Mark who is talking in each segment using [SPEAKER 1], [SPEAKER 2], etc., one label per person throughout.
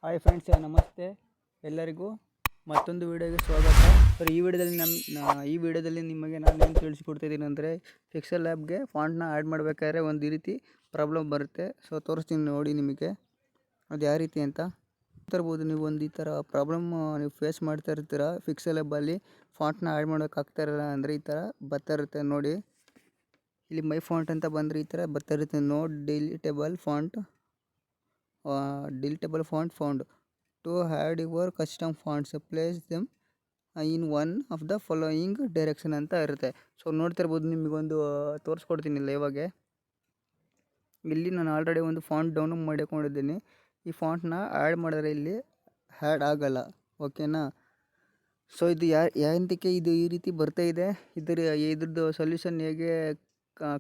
[SPEAKER 1] Hi friends, ನಮಸ್ತೆ ಎಲ್ಲರಿಗೂ ಮತ್ತೊಂದು ವಿಡಿಯೋಗೆ ಸ್ವಾಗತ. ಸರ್, ಈ ವಿಡಿಯೋದಲ್ಲಿ ನಿಮಗೆ ನಾನು ಏನು ತಿಳಿಸಿಕೊಡ್ತಿದ್ದೀನಿ ಅಂದರೆ, ಪಿಕ್ಸೆಲ್ ಲ್ಯಾಬ್ಗೆ ಫಾಂಟ್ನ ಆ್ಯಡ್ ಮಾಡಬೇಕಾದ್ರೆ ಒಂದು ಈ ರೀತಿ ಪ್ರಾಬ್ಲಮ್ ಬರುತ್ತೆ. ಸೊ ತೋರಿಸ್ತೀನಿ ನೋಡಿ ನಿಮಗೆ ಅದು ಯಾವ ರೀತಿ ಅಂತ. ಗೊತ್ತಿರ್ಬೋದು, ನೀವು ಒಂದು ಈ ಥರ ಪ್ರಾಬ್ಲಮ್ ನೀವು ಫೇಸ್ ಮಾಡ್ತಾ ಇರ್ತೀರ. ಪಿಕ್ಸೆಲ್ ಲ್ಯಾಬಲ್ಲಿ ಫಾಂಟ್ನ ಆ್ಯಡ್ ಮಾಡೋಕ್ಕಾಗ್ತಾ ಇರಲ್ಲ ಅಂದರೆ ಈ ಥರ ಬರ್ತಾ ಇರುತ್ತೆ ನೋಡಿ. ಇಲ್ಲಿ ಮೈ ಫಾಂಟ್ ಅಂತ ಬಂದರೆ ಈ ಥರ ಬರ್ತಾ ಇರುತ್ತೆ. No deletable font found to add your custom fonts, place them in one of the following direction ಅಂತ ಇರುತ್ತೆ. ಸೊ ನೋಡ್ತಿರ್ಬೋದು, ನಿಮಗೊಂದು ತೋರಿಸ್ಕೊಡ್ತೀನಿ ಇವಾಗೆ. ಇಲ್ಲಿ ನಾನು ಆಲ್ರೆಡಿ ಒಂದು ಫಾಂಟ್ ಡೌನ್ಲೋಡ್ ಮಾಡಿಕೊಂಡಿದ್ದೀನಿ. ಈ ಫಾಂಟ್ನ ಆ್ಯಡ್ ಮಾಡಿದ್ರೆ ಇಲ್ಲಿ ಆ್ಯಡ್ ಆಗಲ್ಲ, ಓಕೆನಾ. ಸೊ ಇದು ಯಾಂತಕ್ಕೆ ಇದು ಈ ರೀತಿ ಬರ್ತಾ ಇದೆ, ಇದ್ರದ್ದು ಸೊಲ್ಯೂಷನ್ ಹೇಗೆ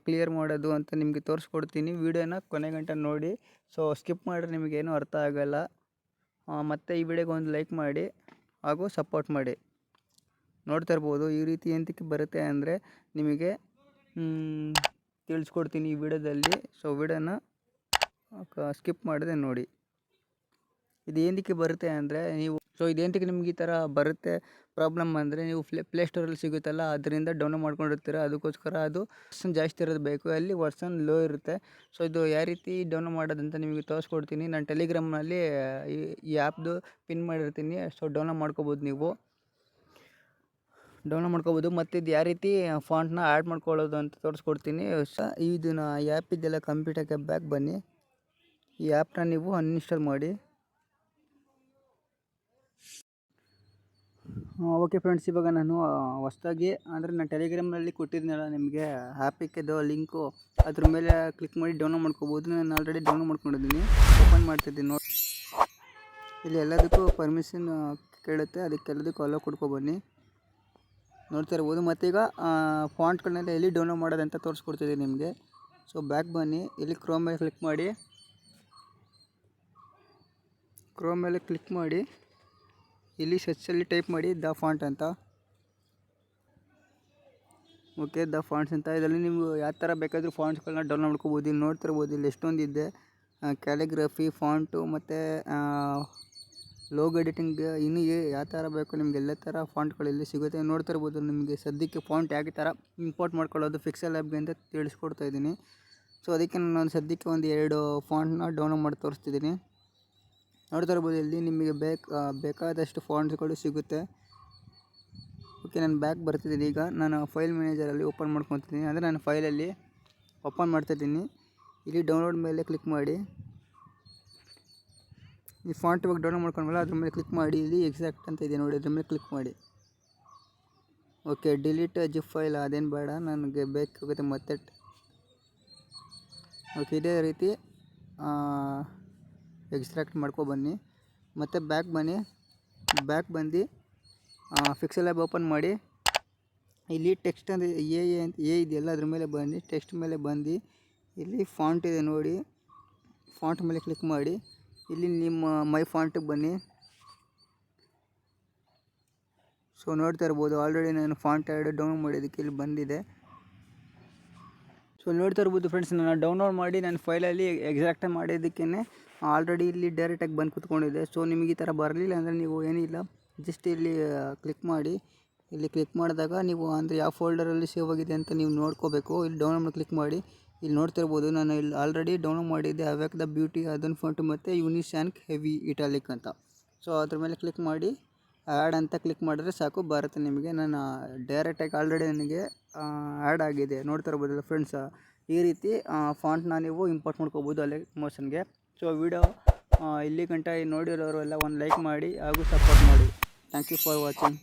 [SPEAKER 1] ಕ್ಲಿಯರ್ ಮಾಡೋದು ಅಂತ ನಿಮಗೆ ತೋರಿಸ್ಕೊಡ್ತೀನಿ. ವಿಡಿಯೋನ ಕೊನೆ ಗಂಟೆ ನೋಡಿ. ಸೊ ಸ್ಕಿಪ್ ಮಾಡಿದ್ರೆ ನಿಮಗೇನು ಅರ್ಥ ಆಗೋಲ್ಲ. ಮತ್ತು ಈ ವಿಡಿಯೋಗೆ ಒಂದು ಲೈಕ್ ಮಾಡಿ ಹಾಗೂ ಸಪೋರ್ಟ್ ಮಾಡಿ. ನೋಡ್ತಾ ಇರ್ಬೋದು, ಈ ರೀತಿ ಎಂತಕ್ಕೆ ಬರುತ್ತೆ ಅಂದರೆ ನಿಮಗೆ ತಿಳಿಸ್ಕೊಡ್ತೀನಿ ಈ ವಿಡಿಯೋದಲ್ಲಿ. ಸೊ ವಿಡಿಯೋನ ಸ್ಕಿಪ್ ಮಾಡಿದೆ ನೋಡಿ. ಇದು ಏನಕ್ಕೆ ಬರುತ್ತೆ ಅಂದರೆ ಇದೇಂತಕ್ಕೆ ನಿಮ್ಗೆ ಈ ಥರ ಬರುತ್ತೆ ಪ್ರಾಬ್ಲಮ್ ಅಂದರೆ, ನೀವು ಪ್ಲೇಸ್ಟೋರಲ್ಲಿ ಸಿಗುತ್ತಲ್ಲ ಅದರಿಂದ ಡೌನ್ಲೋಡ್ ಮಾಡ್ಕೊಂಡಿರ್ತೀರ. ಅದಕ್ಕೋಸ್ಕರ ಅದು ವರ್ಷನ್ ಜಾಸ್ತಿ ಇರೋದು ಬೇಕು, ಅಲ್ಲಿ ವರ್ಷನ್ ಲೋ ಇರುತ್ತೆ. ಸೊ ಇದು ಯಾವ ರೀತಿ ಡೌನ್ಲೋಡ್ ಮಾಡೋದಂತ ನಿಮಗೆ ತೋರಿಸ್ಕೊಡ್ತೀನಿ. ನಾನು ಟೆಲಿಗ್ರಾಮ್ನಲ್ಲಿ ಈ ಆ್ಯಪ್ದು ಪಿನ್ ಮಾಡಿರ್ತೀನಿ. ಸೊ ಡೌನ್ಲೋಡ್ ಮಾಡ್ಕೋಬೋದು, ನೀವು ಡೌನ್ಲೋಡ್ ಮಾಡ್ಕೋಬೋದು. ಮತ್ತು ಇದು ಯಾವ ರೀತಿ ಫಾಂಟ್ನ ಆ್ಯಡ್ ಮಾಡ್ಕೊಳ್ಳೋದು ಅಂತ ತೋರಿಸ್ಕೊಡ್ತೀನಿ. ಇದನ್ನು ಈ ಆ್ಯಪಿದ್ದೆಲ್ಲ ಕಂಪ್ಯೂಟರ್ಗೆ ಬ್ಯಾಕ್ ಬನ್ನಿ. ಈ ಆ್ಯಪ್ನ ನೀವು ಅನ್ಇನ್ಸ್ಟಾಲ್ ಮಾಡಿ. ಓಕೆ ಫ್ರೆಂಡ್ಸ್, ಇವಾಗ ನಾನು ಹೊಸದಾಗಿ ಅಂದರೆ ನಾನು ಟೆಲಿಗ್ರಾಮ್ನಲ್ಲಿ ಕೊಟ್ಟಿದ್ದೀನಲ್ಲ ನಿಮಗೆ ಆ್ಯಪಿದ್ದು ಲಿಂಕು, ಅದ್ರ ಮೇಲೆ ಕ್ಲಿಕ್ ಮಾಡಿ ಡೌನ್ಲೋಡ್ ಮಾಡ್ಕೋಬೋದು. ನಾನು ಆಲ್ರೆಡಿ ಡೌನ್ಲೋಡ್ ಮಾಡ್ಕೊಂಡಿದ್ದೀನಿ. ಓಪನ್ ಮಾಡ್ತಿದ್ದೀನಿ ನೋಡಿ. ಇಲ್ಲಿ ಎಲ್ಲದಕ್ಕೂ ಪರ್ಮಿಷನ್ ಕೇಳುತ್ತೆ, ಅದಕ್ಕೆಲ್ಲದಕ್ಕೂ ಅಲೋ ಕೊಡ್ಕೊಬನ್ನಿ. ನೋಡ್ತಾ ಇರ್ಬೋದು. ಮತ್ತೀಗ ಫಾಂಟ್ಗಳನ್ನೆಲ್ಲ ಎಲ್ಲಿ ಡೌನ್ಲೋಡ್ ಮಾಡೋದಂತ ತೋರಿಸ್ಕೊಡ್ತಿದ್ದೀನಿ ನಿಮಗೆ. ಸೊ ಬ್ಯಾಕ್ ಬನ್ನಿ. ಇಲ್ಲಿ ಕ್ರೋಮ್ ಮೇಲೆ ಕ್ಲಿಕ್ ಮಾಡಿ. ಕ್ರೋಮ್ ಮೇಲೆ ಕ್ಲಿಕ್ ಮಾಡಿ ಇಲ್ಲಿ ಸರ್ಚಲ್ಲಿ ಟೈಪ್ ಮಾಡಿ ದ ಫಾಂಟ್ ಅಂತ. ಓಕೆ, ದ ಫಾಂಟ್ಸ್ ಅಂತ. ಇದರಲ್ಲಿ ನೀವು ಯಾವ ಥರ ಬೇಕಾದರೂ ಫಾಂಟ್ಸ್ಗಳನ್ನ ಡೌನ್ಲೋಡ್ ಮಾಡ್ಕೋಬೋದು. ಇಲ್ಲಿ ನೋಡ್ತಿರ್ಬೋದು, ಇಲ್ಲಿ ಎಷ್ಟೊಂದಿದೆ. ಕ್ಯಾಲಿಗ್ರಫಿ ಫಾಂಟು ಮತ್ತು ಲೋಗೋ ಎಡಿಟಿಂಗ್, ಇನ್ನೂ ಯಾವ ಥರ ಬೇಕು ನಿಮ್ಗೆ ಎಲ್ಲ ಥರ ಫಾಂಟ್ಗಳಲ್ಲಿ ಸಿಗುತ್ತೆ. ನೋಡ್ತಿರ್ಬೋದು, ನಿಮಗೆ ಸದ್ಯಕ್ಕೆ ಫಾಂಟ್ ಯಾವ ಥರ ಇಂಪೋರ್ಟ್ ಮಾಡ್ಕೊಳ್ಳೋದು ಪಿಕ್ಸೆಲ್ ಲ್ಯಾಬ್ಗೆ ಅಂತ ತಿಳಿಸ್ಕೊಡ್ತಾ ಇದ್ದೀನಿ. ಸೊ ಅದಕ್ಕೆ ನಾನು ಸದ್ಯಕ್ಕೆ ಒಂದು 2 ಫಾಂಟ್ನ ಡೌನ್ಲೋಡ್ ಮಾಡಿ ತೋರಿಸ್ತಿದ್ದೀನಿ. ನೋಡ್ತಾ ಇರ್ಬೋದು, ಇಲ್ಲಿ ನಿಮಗೆ ಬೇಕಾದಷ್ಟು ಫಾಂಟ್ಸ್ಗಳು ಸಿಗುತ್ತೆ. ಓಕೆ, ನಾನು ಬ್ಯಾಕ್ ಬರ್ತಿದ್ದೀನಿ. ಈಗ ನಾನು ಫೈಲ್ ಮ್ಯಾನೇಜರಲ್ಲಿ ಓಪನ್ ಮಾಡ್ಕೊತೀನಿ. ಅಂದರೆ ನಾನು ಫೈಲಲ್ಲಿ ಓಪನ್ ಮಾಡ್ತಾಯಿದ್ದೀನಿ. ಇಲ್ಲಿ ಡೌನ್ಲೋಡ್ ಮೇಲೆ ಕ್ಲಿಕ್ ಮಾಡಿ. ಈ ಫಾಂಟ್ ಇವಾಗ ಡೌನ್ಲೋಡ್ ಮಾಡ್ಕೊಂಡ್ಮೇಲೆ ಅದ್ರ ಮೇಲೆ ಕ್ಲಿಕ್ ಮಾಡಿ. ಇಲ್ಲಿ ಎಕ್ಸಾಕ್ಟ್ ಅಂತ ಇದೆ ನೋಡಿ, ಅದ್ರ ಮೇಲೆ ಕ್ಲಿಕ್ ಮಾಡಿ. ಓಕೆ, ಡಿಲೀಟ್ ಜಿಪ್ ಫೈಲ್ ಅದೇನು ಬೇಡ, ನನಗೆ ಬೇಕಾಗುತ್ತೆ ಮತ್ತೆ. ಓಕೆ, ಇದೇ ರೀತಿ ಎಕ್ಸ್ಟ್ರಾಕ್ಟ್ ಮಾಡ್ಕೊಬನ್ನಿ. ಮತ್ತು ಬ್ಯಾಕ್ ಬನ್ನಿ. ಬ್ಯಾಕ್ ಬಂದು ಪಿಕ್ಸೆಲ್ ಲ್ಯಾಬ್ ಓಪನ್ ಮಾಡಿ. ಇಲ್ಲಿ ಟೆಕ್ಸ್ಟ್ ಅಂದರೆ ಎ ಇದೆಯಲ್ಲ ಅದ್ರ ಮೇಲೆ ಬನ್ನಿ. ಟೆಕ್ಸ್ಟ್ ಮೇಲೆ ಬಂದು ಇಲ್ಲಿ ಫಾಂಟ್ ಇದೆ ನೋಡಿ, ಫಾಂಟ್ ಮೇಲೆ ಕ್ಲಿಕ್ ಮಾಡಿ. ಇಲ್ಲಿ ನಿಮ್ಮ ಮೈ ಫಾಂಟಿಗೆ ಬನ್ನಿ. ಸೊ ನೋಡ್ತಾ ಇರ್ಬೋದು, ಆಲ್ರೆಡಿ ನಾನು ಫಾಂಟ್ ಡೌನ್ಲೋಡ್ ಮಾಡಿದ್ದಕ್ಕೆ ಇಲ್ಲಿ ಬಂದಿದೆ. ಸೊ ನೋಡ್ತಾ ಇರ್ಬೋದು ಫ್ರೆಂಡ್ಸ್, ನಾನು ಡೌನ್ಲೋಡ್ ಮಾಡಿ ನನ್ನ ಫೈಲಲ್ಲಿ ಎಕ್ಸಾಕ್ಟಾಗಿ ಮಾಡಿದ್ದಕ್ಕೇ ಆಲ್ರೆಡಿ ಇಲ್ಲಿ ಡೈರೆಕ್ಟಾಗಿ ಬಂದು ಕೂತ್ಕೊಂಡಿದೆ. ಸೊ ನಿಮಗೆ ಈ ಥರ ಬರಲಿಲ್ಲ ಅಂದರೆ ನೀವು ಏನಿಲ್ಲ, ಜಸ್ಟ್ ಇಲ್ಲಿ ಕ್ಲಿಕ್ ಮಾಡಿ. ಇಲ್ಲಿ ಕ್ಲಿಕ್ ಮಾಡಿದಾಗ ನೀವು ಅಂದರೆ ಯಾವ ಫೋಲ್ಡರಲ್ಲಿ ಸೇವ್ ಆಗಿದೆ ಅಂತ ನೀವು ನೋಡ್ಕೋಬೇಕು. ಇಲ್ಲಿ ಡೌನ್ಲೋಡ್ ಮಾಡಿ ಕ್ಲಿಕ್ ಮಾಡಿ. ಇಲ್ಲಿ ನೋಡ್ತಿರ್ಬೋದು, ನಾನು ಇಲ್ಲಿ ಆಲ್ರೆಡಿ ಡೌನ್ಲೋಡ್ ಮಾಡಿದ್ದೆ ಅವ್ಯಾಕ್ ದ ಬ್ಯೂಟಿ ಅದನ್ ಫಾಂಟ್ ಮತ್ತು ಯೂನಿಶಾನ್ಕ್ ಹೆವಿ ಇಟಾಲಿಕ್ ಅಂತ. ಸೊ ಅದ್ರ ಮೇಲೆ ಕ್ಲಿಕ್ ಮಾಡಿ ಆ್ಯಡ್ ಅಂತ ಕ್ಲಿಕ್ ಮಾಡಿದ್ರೆ ಸಾಕು, ಬರುತ್ತೆ ನಿಮಗೆ. ನಾನು ಡೈರೆಕ್ಟಾಗಿ ಆಲ್ರೆಡಿ ನನಗೆ ಆ್ಯಡ್ ಆಗಿದೆ. ನೋಡ್ತಾ ಇರ್ಬೋದಲ್ಲ ಫ್ರೆಂಡ್ಸ್, ಈ ರೀತಿ ಫಾಂಟ್ನ ನೀವು ಇಂಪೋರ್ಟ್ ಮಾಡ್ಕೋಬೋದು ಅಲ್ಲೇ ಮೋಷನ್ಗೆ. ಸೊ ವಿಡಿಯೋ ಇಲ್ಲಿ ಗಂಟ ನೋಡಿರೋರು ಎಲ್ಲ ಒಂದು ಲೈಕ್ ಮಾಡಿ ಹಾಗೂ ಸಪೋರ್ಟ್ ಮಾಡಿ. Thank you for watching.